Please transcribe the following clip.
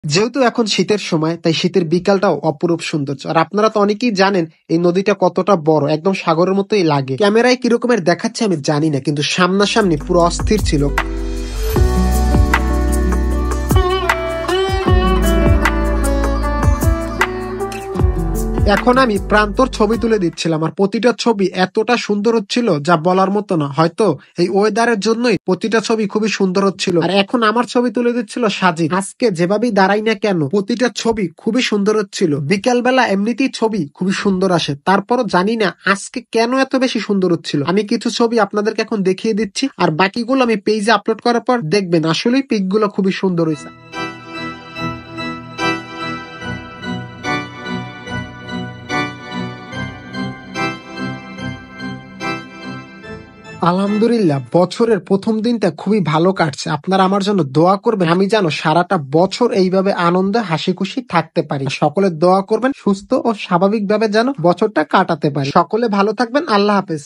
যেহেতু এখন শীতের সময় তাই শীতের বিকালটাও অপরূপ সৌন্দর্য। আর আপনারা তো অনেকেই জানেন এই নদীটা কতটা বড়, একদম সাগরের মতোই লাগে। ক্যামেরায় কিরকমের দেখাচ্ছে আমি জানি না, কিন্তু সামনাসামনি পুরো অস্থির ছিল। এখন আমি প্রান্তর ছবি তুলে দিচ্ছিলাম, আর প্রতিটা ছবি এতটা সুন্দর হচ্ছিল যা বলার মতো না। হয়তো এই ওয়েদারের জন্যই প্রতিটা ছবি খুবই সুন্দর হচ্ছিল। আর এখন আমার ছবি তুলে দিচ্ছিল সাজিদ। আজকে যেভাবেই দাঁড়াই না কেন প্রতিটা ছবি খুবই সুন্দর হচ্ছিল। বিকেল বেলা এমনিতেই ছবি খুবই সুন্দর আসে, তারপরও জানি না আজকে কেন এত বেশি সুন্দর হচ্ছিল। আমি কিছু ছবি আপনাদেরকে এখন দেখিয়ে দিচ্ছি, আর বাকিগুলো আমি পেজে আপলোড করার পর দেখবেন আসলেই পিকগুলো খুবই সুন্দর হয়েছে। আলহামদুলিল্লাহ, বছরের প্রথম দিনটা খুবই ভালো কাটছে। আপনারা আমার জন্য দোয়া করবেন, আমি যেন সারাটা বছর এইভাবে আনন্দে হাসি খুশি থাকতে পারি। সকলে দোয়া করবেন সুস্থ ও স্বাভাবিকভাবে যেন বছরটা কাটাতে পারি। সকলে ভালো থাকবেন। আল্লাহ হাফেজ।